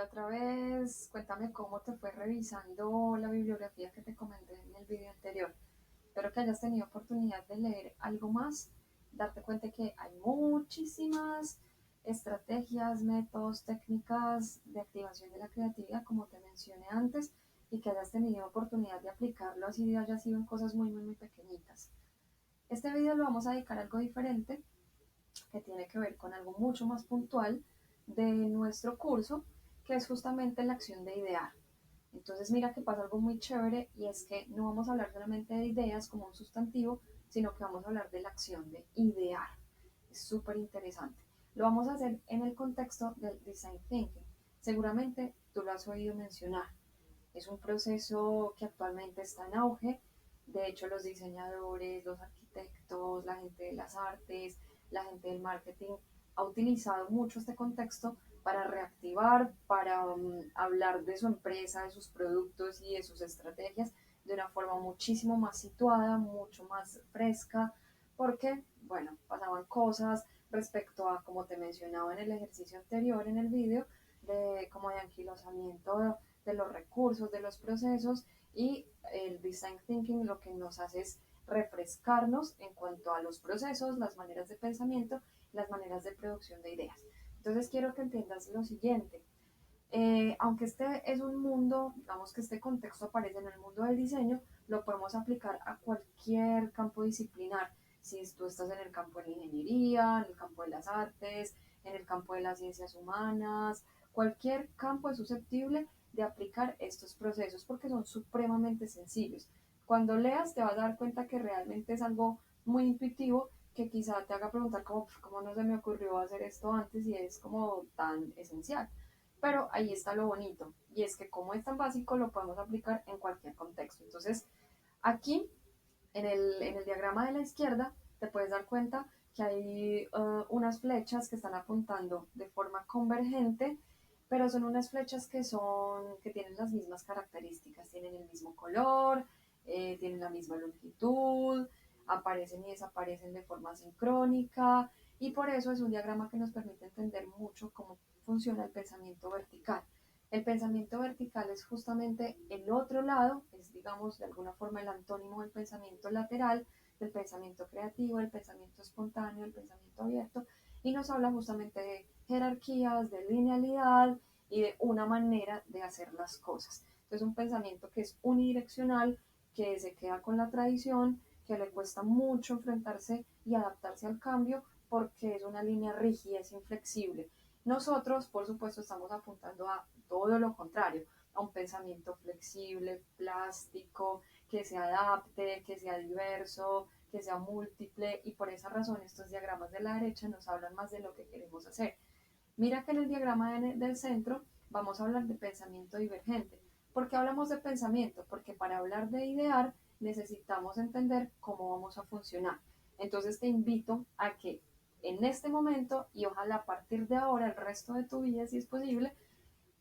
la otra vez, cuéntame cómo te fue revisando la bibliografía que te comenté en el video anterior. Espero que hayas tenido oportunidad de leer algo más, darte cuenta que hay muchísimas estrategias, métodos, técnicas de activación de la creatividad, como te mencioné antes, y que hayas tenido oportunidad de aplicarlo así haya sido en cosas muy pequeñitas. Este video lo vamos a dedicar a algo diferente, que tiene que ver con algo mucho más puntual de nuestro curso, que es justamente la acción de idear. Entonces mira que pasa algo muy chévere y es que no vamos a hablar solamente de ideas como un sustantivo, sino que vamos a hablar de la acción de idear. Es súper interesante. Lo vamos a hacer en el contexto del design thinking. Seguramente tú lo has oído mencionar. Es un proceso que actualmente está en auge. De hecho, los diseñadores, los arquitectos, la gente de las artes, la gente del marketing ha utilizado mucho este contexto para reactivar, para hablar de su empresa, de sus productos y de sus estrategias de una forma muchísimo más situada, mucho más fresca, porque, bueno, pasaban cosas respecto a, como te mencionaba en el ejercicio anterior, en el vídeo, de como de anquilosamiento de los recursos, de los procesos, y el design thinking lo que nos hace es refrescarnos en cuanto a los procesos, las maneras de pensamiento, las maneras de producción de ideas. Entonces quiero que entiendas lo siguiente. Aunque este es un mundo, digamos que este contexto aparece en el mundo del diseño, lo podemos aplicar a cualquier campo disciplinar. Si tú estás en el campo de la ingeniería, en el campo de las artes, en el campo de las ciencias humanas, cualquier campo es susceptible de aplicar estos procesos porque son supremamente sencillos. Cuando leas te vas a dar cuenta que realmente es algo muy intuitivo que quizá te haga preguntar cómo no se me ocurrió hacer esto antes y es como tan esencial. Pero ahí está lo bonito, y es que como es tan básico, lo podemos aplicar en cualquier contexto. Entonces, aquí, en el diagrama de la izquierda, te puedes dar cuenta que hay unas flechas que están apuntando de forma convergente, pero son unas flechas que tienen las mismas características, tienen el mismo color, tienen la misma longitud, aparecen y desaparecen de forma sincrónica, y por eso es un diagrama que nos permite entender mucho cómo funciona el pensamiento vertical. El pensamiento vertical es justamente el otro lado, es digamos de alguna forma el antónimo del pensamiento lateral, del pensamiento creativo, del pensamiento espontáneo, del pensamiento abierto, y nos habla justamente de jerarquías, de linealidad y de una manera de hacer las cosas. Entonces un pensamiento que es unidireccional, que se queda con la tradición, que le cuesta mucho enfrentarse y adaptarse al cambio porque es una línea rígida, es inflexible. Nosotros, por supuesto, estamos apuntando a todo lo contrario, a un pensamiento flexible, plástico, que se adapte, que sea diverso, que sea múltiple, y por esa razón estos diagramas de la derecha nos hablan más de lo que queremos hacer. Mira que en el diagrama del centro vamos a hablar de pensamiento divergente. ¿Por qué hablamos de pensamiento? Porque para hablar de idear necesitamos entender cómo vamos a funcionar. Entonces te invito a que en este momento y ojalá a partir de ahora, el resto de tu vida, si es posible,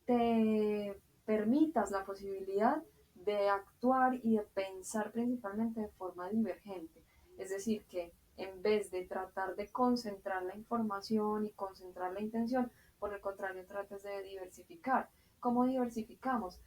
te permitas la posibilidad de actuar y de pensar principalmente de forma divergente. Es decir, que en vez de tratar de concentrar la información y concentrar la intención, por el contrario, trates de diversificar. ¿Cómo diversificamos?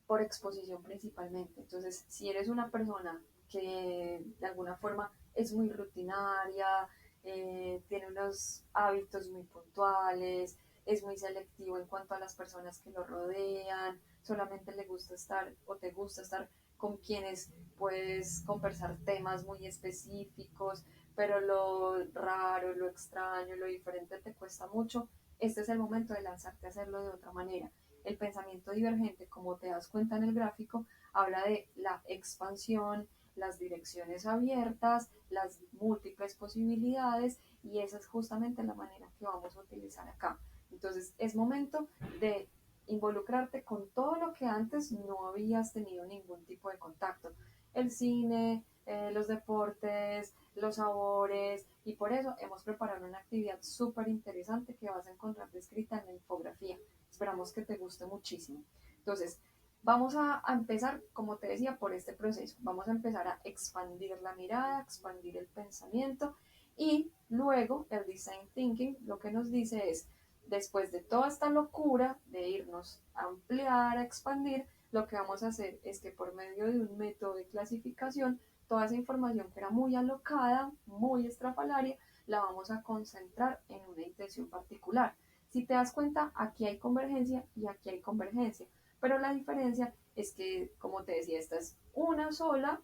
Por exposición principalmente. Entonces, si eres una persona que de alguna forma es muy rutinaria, tiene unos hábitos muy puntuales, es muy selectivo en cuanto a las personas que lo rodean, solamente le gusta estar o te gusta estar con quienes puedes conversar temas muy específicos, pero lo raro, lo extraño, lo diferente te cuesta mucho, este es el momento de lanzarte a hacerlo de otra manera. El pensamiento divergente, como te das cuenta en el gráfico, habla de la expansión, las direcciones abiertas, las múltiples posibilidades, y esa es justamente la manera que vamos a utilizar acá. Entonces es momento de involucrarte con todo lo que antes no habías tenido ningún tipo de contacto. El cine, los deportes, los sabores, y por eso hemos preparado una actividad súper interesante que vas a encontrar descrita en la infografía. Esperamos que te guste muchísimo. Entonces, vamos a empezar, como te decía, por este proceso. Vamos a empezar a expandir la mirada, expandir el pensamiento, y luego el design thinking lo que nos dice es, Después de toda esta locura de irnos a ampliar, a expandir, lo que vamos a hacer es que por medio de un método de clasificación, toda esa información que era muy alocada, muy estrafalaria, la vamos a concentrar en una intención particular. Si te das cuenta, aquí hay convergencia y aquí hay convergencia, pero la diferencia es que, como te decía, esta es una sola,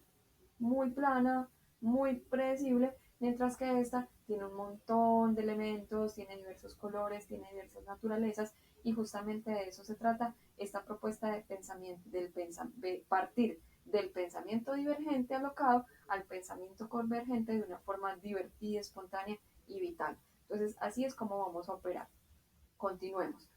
muy plana, muy predecible, mientras que esta tiene un montón de elementos, tiene diversos colores, tiene diversas naturalezas, y justamente de eso se trata esta propuesta de pensamiento, de partir del pensamiento divergente alocado al pensamiento convergente de una forma divertida, espontánea y vital. Entonces, así es como vamos a operar. Continuemos.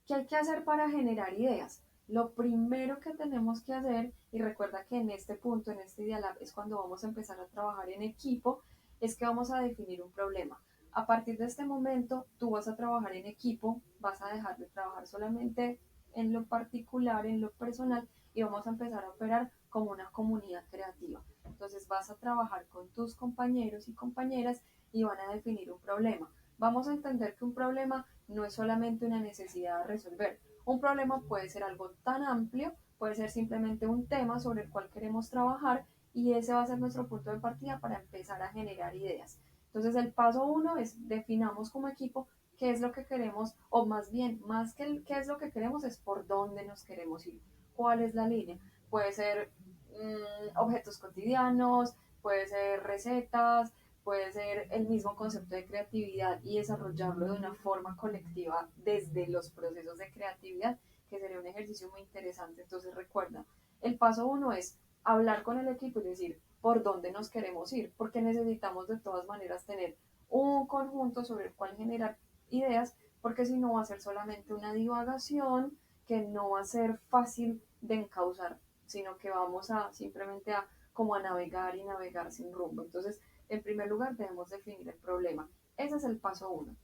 ¿Qué hay que hacer para generar ideas? Lo primero que tenemos que hacer, y recuerda que en este punto, en este diálogo, es cuando vamos a empezar a trabajar en equipo, es que vamos a definir un problema. A partir de este momento, tú vas a trabajar en equipo, vas a dejar de trabajar solamente en lo particular, en lo personal, y vamos a empezar a operar como una comunidad creativa. Entonces vas a trabajar con tus compañeros y compañeras y van a definir un problema. Vamos a entender que un problema no es solamente una necesidad de resolver. Un problema puede ser algo tan amplio, puede ser simplemente un tema sobre el cual queremos trabajar, y ese va a ser nuestro punto de partida para empezar a generar ideas. Entonces el paso uno es definamos como equipo qué es lo que queremos, o más bien, más que qué es lo que queremos, es por dónde nos queremos ir, cuál es la línea. Puede ser objetos cotidianos, puede ser recetas, puede ser el mismo concepto de creatividad y desarrollarlo de una forma colectiva desde los procesos de creatividad, que sería un ejercicio muy interesante. Entonces recuerda, el paso uno es hablar con el equipo y decir por dónde nos queremos ir, porque necesitamos de todas maneras tener un conjunto sobre el cual generar ideas, porque si no va a ser solamente una divagación que no va a ser fácil de encauzar, sino que vamos a simplemente a como a navegar y navegar sin rumbo. Entonces, en primer lugar, debemos definir el problema. Ese es el paso uno.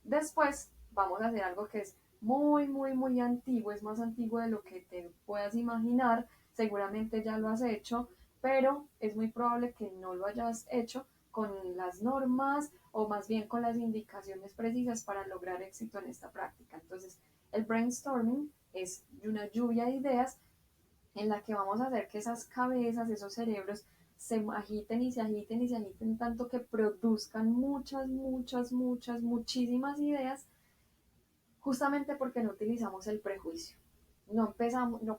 Después, vamos a hacer algo que es muy, muy, muy antiguo, es más antiguo de lo que te puedas imaginar. Seguramente ya lo has hecho, pero es muy probable que no lo hayas hecho con las normas o más bien con las indicaciones precisas para lograr éxito en esta práctica. Entonces, el brainstorming es una lluvia de ideas en la que vamos a hacer que esas cabezas, esos cerebros, se agiten y se agiten y se agiten tanto que produzcan muchas, muchas, muchas, muchísimas ideas, justamente porque no utilizamos el prejuicio. No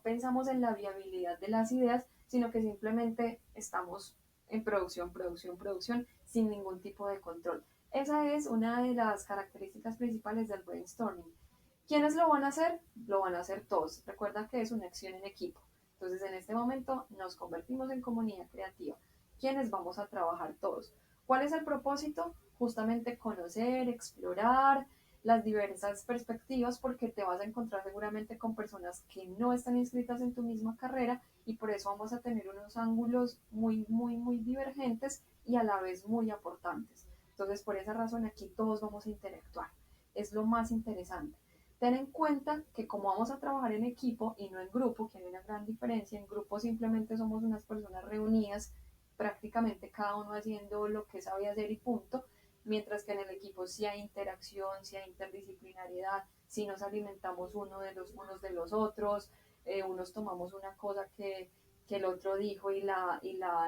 pensamos en la viabilidad de las ideas, sino que simplemente estamos en producción, producción, producción, sin ningún tipo de control. Esa es una de las características principales del brainstorming. ¿Quiénes lo van a hacer? Lo van a hacer todos. Recuerda que es una acción en equipo. Entonces, en este momento nos convertimos en comunidad creativa. ¿Quiénes vamos a trabajar todos? ¿Cuál es el propósito? Justamente conocer, explorar las diversas perspectivas, porque te vas a encontrar seguramente con personas que no están inscritas en tu misma carrera, y por eso vamos a tener unos ángulos muy, muy, muy divergentes y a la vez muy aportantes. Entonces, por esa razón aquí todos vamos a interactuar. Es lo más interesante. Ten en cuenta que como vamos a trabajar en equipo y no en grupo, que hay una gran diferencia, en grupo simplemente somos unas personas reunidas, prácticamente cada uno haciendo lo que sabe hacer y punto, mientras que en el equipo sí hay interacción, sí hay interdisciplinariedad, sí nos alimentamos unos de los otros, unos tomamos una cosa que el otro dijo y la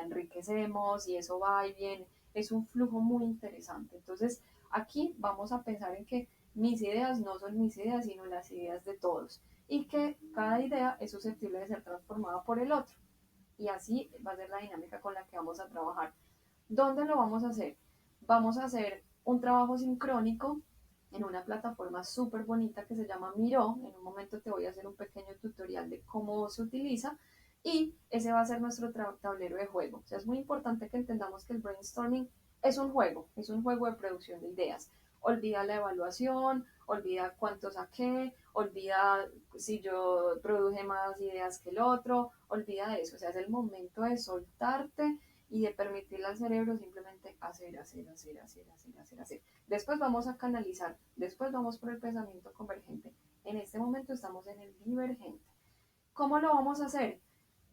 enriquecemos, y eso va y viene, es un flujo muy interesante. Entonces aquí vamos a pensar en que mis ideas no son mis ideas, sino las ideas de todos, y que cada idea es susceptible de ser transformada por el otro. Y así va a ser la dinámica con la que vamos a trabajar. ¿Dónde lo vamos a hacer? Vamos a hacer un trabajo sincrónico en una plataforma súper bonita que se llama Miro. En un momento te voy a hacer un pequeño tutorial de cómo se utiliza, y ese va a ser nuestro tablero de juego. O sea, es muy importante que entendamos que el brainstorming es un juego de producción de ideas. Olvida la evaluación, olvida cuánto saqué, olvida si yo produje más ideas que el otro, olvida de eso. O sea, es el momento de soltarte y de permitirle al cerebro simplemente hacer, hacer, hacer, hacer, hacer, hacer, hacer. Después vamos a canalizar, después vamos por el pensamiento convergente. En este momento estamos en el divergente. ¿Cómo lo vamos a hacer?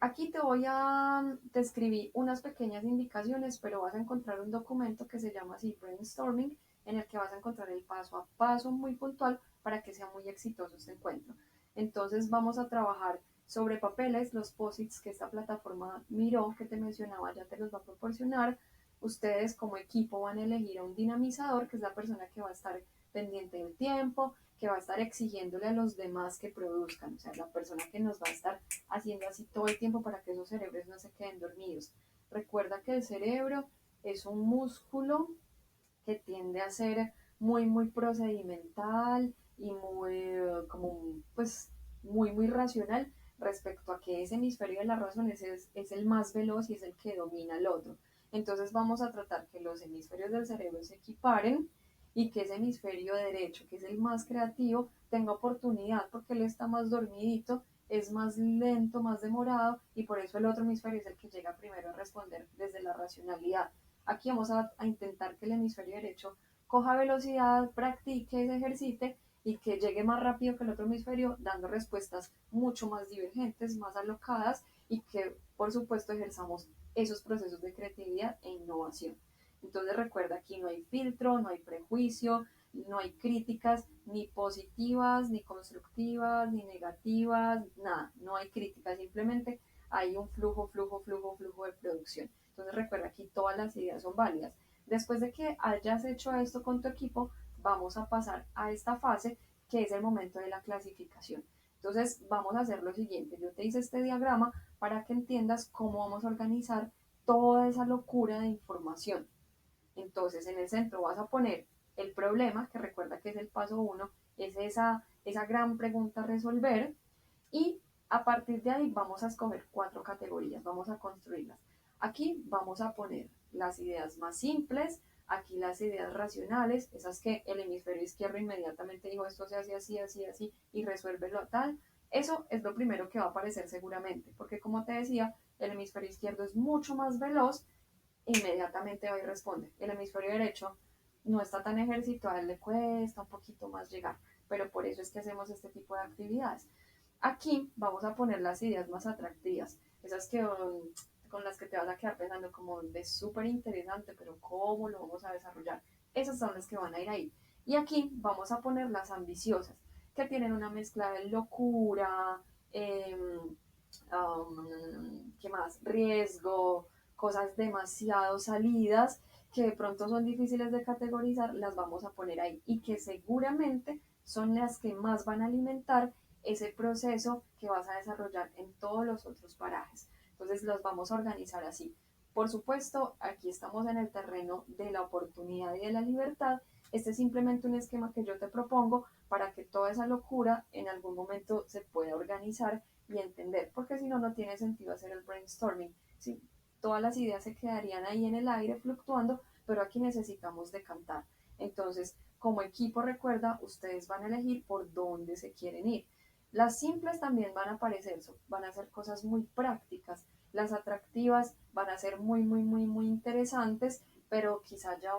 Aquí te voy a describir unas pequeñas indicaciones, pero vas a encontrar un documento que se llama así Brainstorming, en el que vas a encontrar el paso a paso muy puntual para que sea muy exitoso este encuentro. Entonces vamos a trabajar sobre papeles, los posits que esta plataforma Miro, que te mencionaba, ya te los va a proporcionar. Ustedes como equipo van a elegir a un dinamizador, que es la persona que va a estar pendiente del tiempo, que va a estar exigiéndole a los demás que produzcan, o sea, la persona que nos va a estar haciendo así todo el tiempo para que esos cerebros no se queden dormidos. Recuerda que el cerebro es un músculo que tiende a ser muy procedimental y como, pues, muy racional respecto a que ese hemisferio de la razón es el más veloz y es el que domina el otro. Entonces vamos a tratar que los hemisferios del cerebro se equiparen y que ese hemisferio derecho, que es el más creativo, tenga oportunidad porque él está más dormidito, es más lento, más demorado y por eso el otro hemisferio es el que llega primero a responder desde la racionalidad. Aquí vamos a intentar que el hemisferio derecho coja velocidad, practique, se ejercite y que llegue más rápido que el otro hemisferio, dando respuestas mucho más divergentes, más alocadas y que, por supuesto, ejerzamos esos procesos de creatividad e innovación. Entonces recuerda, aquí no hay filtro, no hay prejuicio, no hay críticas ni positivas, ni constructivas, ni negativas, nada, no hay críticas, simplemente hay un flujo de producción. Entonces recuerda, aquí todas las ideas son válidas. Después de que hayas hecho esto con tu equipo, vamos a pasar a esta fase que es el momento de la clasificación. Entonces vamos a hacer lo siguiente, yo te hice este diagrama para que entiendas cómo vamos a organizar toda esa locura de información. Entonces en el centro vas a poner el problema, que recuerda que es el paso uno, es esa gran pregunta a resolver y a partir de ahí vamos a escoger 4 categorías, vamos a construirlas. Aquí vamos a poner las ideas más simples, aquí las ideas racionales, esas que el hemisferio izquierdo inmediatamente dijo esto se hace así y resuélvelo tal. Eso es lo primero que va a aparecer seguramente, porque como te decía, el hemisferio izquierdo es mucho más veloz, inmediatamente va y responde. El hemisferio derecho no está tan ejercitado, a él le cuesta un poquito más llegar, pero por eso es que hacemos este tipo de actividades. Aquí vamos a poner las ideas más atractivas, esas que con las que te vas a quedar pensando como de súper interesante, pero ¿cómo lo vamos a desarrollar? Esas son las que van a ir ahí. Y aquí vamos a poner las ambiciosas, que tienen una mezcla de locura, ¿qué más? Riesgo, cosas demasiado salidas que de pronto son difíciles de categorizar, las vamos a poner ahí y que seguramente son las que más van a alimentar ese proceso que vas a desarrollar en todos los otros parajes. Entonces los vamos a organizar así. Por supuesto, aquí estamos en el terreno de la oportunidad y de la libertad. Este es simplemente un esquema que yo te propongo para que toda esa locura en algún momento se pueda organizar y entender, porque si no, no tiene sentido hacer el brainstorming. ¿Sí? Todas las ideas se quedarían ahí en el aire fluctuando, pero aquí necesitamos decantar. Entonces, como equipo, recuerda, ustedes van a elegir por dónde se quieren ir. Las simples también van a aparecer, van a ser cosas muy prácticas. Las atractivas van a ser muy interesantes, pero quizá ya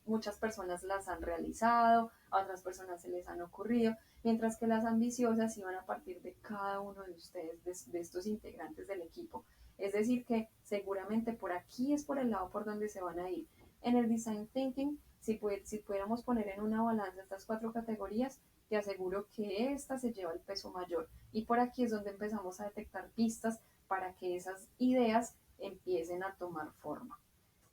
muchas personas las han realizado, a otras personas se les han ocurrido, mientras que las ambiciosas iban a partir de cada uno de ustedes, de estos integrantes del equipo. Es decir, que seguramente por aquí es por el lado por donde se van a ir. En el design thinking, si pudiéramos poner en una balanza estas 4 categorías, te aseguro que esta se lleva el peso mayor. Y por aquí es donde empezamos a detectar pistas para que esas ideas empiecen a tomar forma.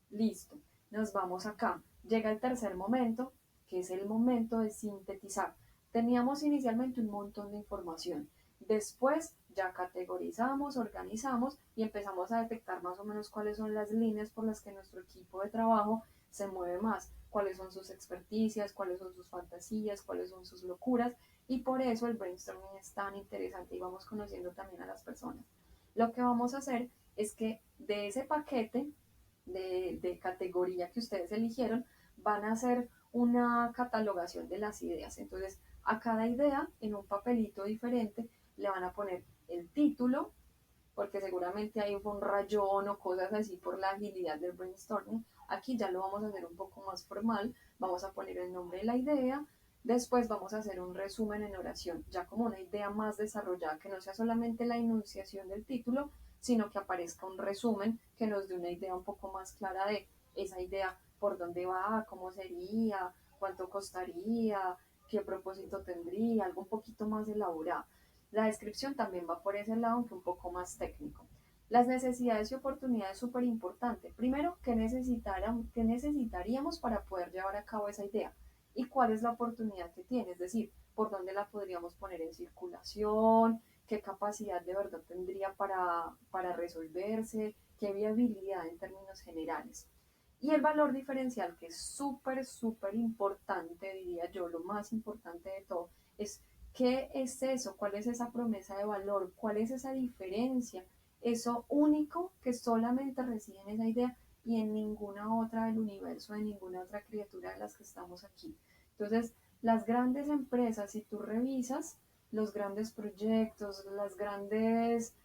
Listo, nos vamos acá. Llega el tercer momento, que es el momento de sintetizar. Teníamos inicialmente un montón de información. Después ya categorizamos, organizamos y empezamos a detectar más o menos cuáles son las líneas por las que nuestro equipo de trabajo se mueve más, cuáles son sus experticias, cuáles son sus fantasías, cuáles son sus locuras y por eso el brainstorming es tan interesante y vamos conociendo también a las personas. Lo que vamos a hacer es que de ese paquete de categoría que ustedes eligieron, van a hacer una catalogación de las ideas. Entonces, a cada idea, en un papelito diferente, le van a poner el título, porque seguramente hay un rayón o cosas así por la agilidad del brainstorming. Aquí ya lo vamos a hacer un poco más formal, vamos a poner el nombre de la idea, después vamos a hacer un resumen en oración, ya como una idea más desarrollada, que no sea solamente la enunciación del título, sino que aparezca un resumen que nos dé una idea un poco más clara de esa idea, por dónde va, cómo sería, cuánto costaría, qué propósito tendría, algo un poquito más elaborado. La descripción también va por ese lado, aunque un poco más técnico. Las necesidades y oportunidades súper importante. Primero, ¿qué necesitaríamos para poder llevar a cabo esa idea? ¿Y cuál es la oportunidad que tiene? Es decir, ¿por dónde la podríamos poner en circulación? ¿Qué capacidad de verdad tendría para resolverse? ¿Qué viabilidad en términos generales? Y el valor diferencial, que es súper, súper importante, diría yo, lo más importante de todo, es qué es eso, cuál es esa promesa de valor, cuál es esa diferencia, eso único que solamente reside en esa idea y en ninguna otra del universo, en ninguna otra criatura de las que estamos aquí. Entonces, las grandes empresas, si tú revisas los grandes proyectos, las grandes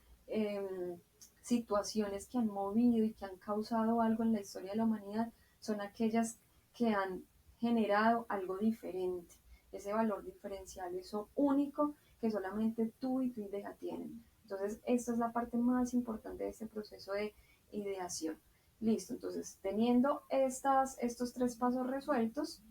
situaciones que han movido y que han causado algo en la historia de la humanidad, son aquellas que han generado algo diferente, ese valor diferencial, eso único que solamente tú y tu idea tienen. Entonces, esta es la parte más importante de este proceso de ideación. Listo, entonces, teniendo estos tres pasos resueltos,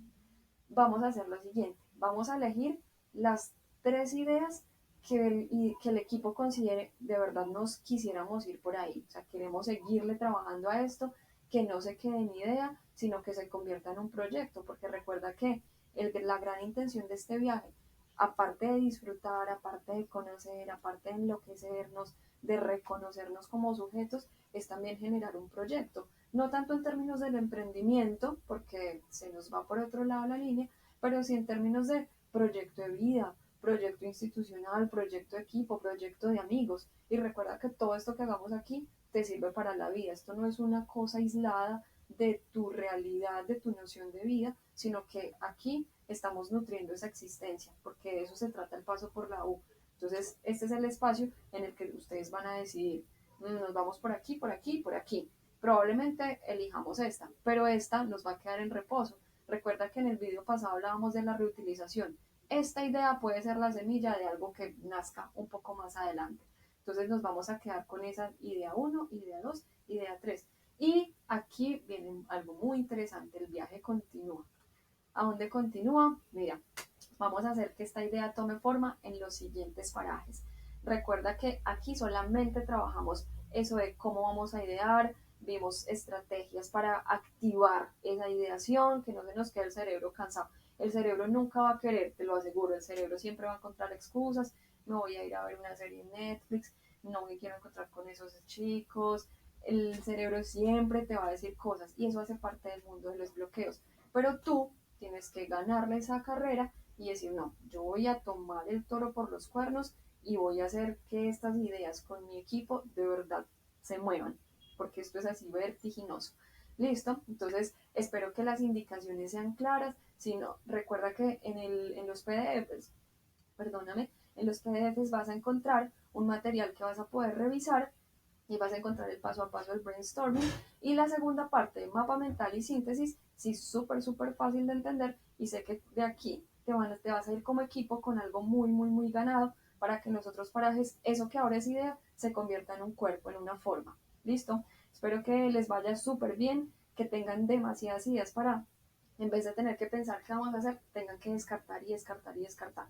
vamos a hacer lo siguiente. Vamos a elegir las tres ideas que el equipo considere de verdad nos quisiéramos ir por ahí. O sea, queremos seguirle trabajando a esto, que no se quede en idea, sino que se convierta en un proyecto, porque recuerda que la gran intención de este viaje, aparte de disfrutar, aparte de conocer, aparte de enloquecernos, de reconocernos como sujetos, es también generar un proyecto. No tanto en términos del emprendimiento, porque se nos va por otro lado la línea, pero sí en términos de proyecto de vida, proyecto institucional, proyecto de equipo, proyecto de amigos. Y recuerda que todo esto que hagamos aquí te sirve para la vida. Esto no es una cosa aislada de tu realidad, de tu noción de vida, sino que aquí estamos nutriendo esa existencia, porque de eso se trata el paso por la U. Entonces, este es el espacio en el que ustedes van a decidir, nos vamos por aquí, por aquí, por aquí. Probablemente elijamos esta, pero esta nos va a quedar en reposo. Recuerda que en el video pasado hablábamos de la reutilización. Esta idea puede ser la semilla de algo que nazca un poco más adelante. Entonces nos vamos a quedar con esa idea 1, idea 2, idea 3. Y aquí viene algo muy interesante, el viaje continúa. ¿A dónde continúa? Mira, vamos a hacer que esta idea tome forma en los siguientes parajes. Recuerda que aquí solamente trabajamos eso de cómo vamos a idear, vimos estrategias para activar esa ideación, que no se nos quede el cerebro cansado. El cerebro nunca va a querer, te lo aseguro, el cerebro siempre va a encontrar excusas, me voy a ir a ver una serie en Netflix, no me quiero encontrar con esos chicos, el cerebro siempre te va a decir cosas y eso hace parte del mundo de los bloqueos. Pero tú tienes que ganarle esa carrera y decir, no, yo voy a tomar el toro por los cuernos y voy a hacer que estas ideas con mi equipo de verdad se muevan, porque esto es así vertiginoso. Listo, entonces espero que las indicaciones sean claras. Si no, recuerda que en los PDFs, perdóname, en los PDFs vas a encontrar un material que vas a poder revisar y vas a encontrar el paso a paso del brainstorming. Y la segunda parte, mapa mental y síntesis, sí, súper, súper fácil de entender y sé que de aquí te vas a ir como equipo con algo muy, muy, muy ganado para que en los otros parajes eso que ahora es idea se convierta en un cuerpo, en una forma. ¿Listo? Espero que les vaya súper bien, que tengan demasiadas ideas para, en vez de tener que pensar qué vamos a hacer, tengan que descartar y descartar y descartar.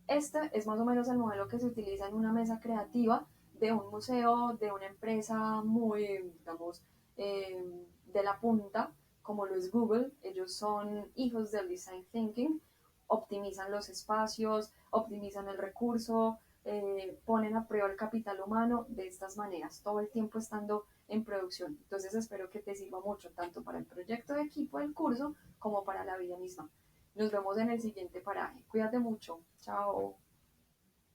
Este es más o menos el modelo que se utiliza en una mesa creativa de un museo, de una empresa muy, digamos, de la punta, como lo es Google. Ellos son hijos del design thinking, optimizan los espacios, optimizan el recurso, ponen a prueba el capital humano de estas maneras, todo el tiempo estando en producción. Entonces espero que te sirva mucho, tanto para el proyecto de equipo del curso como para la vida misma. Nos vemos en el siguiente paraje. Cuídate mucho. Chao.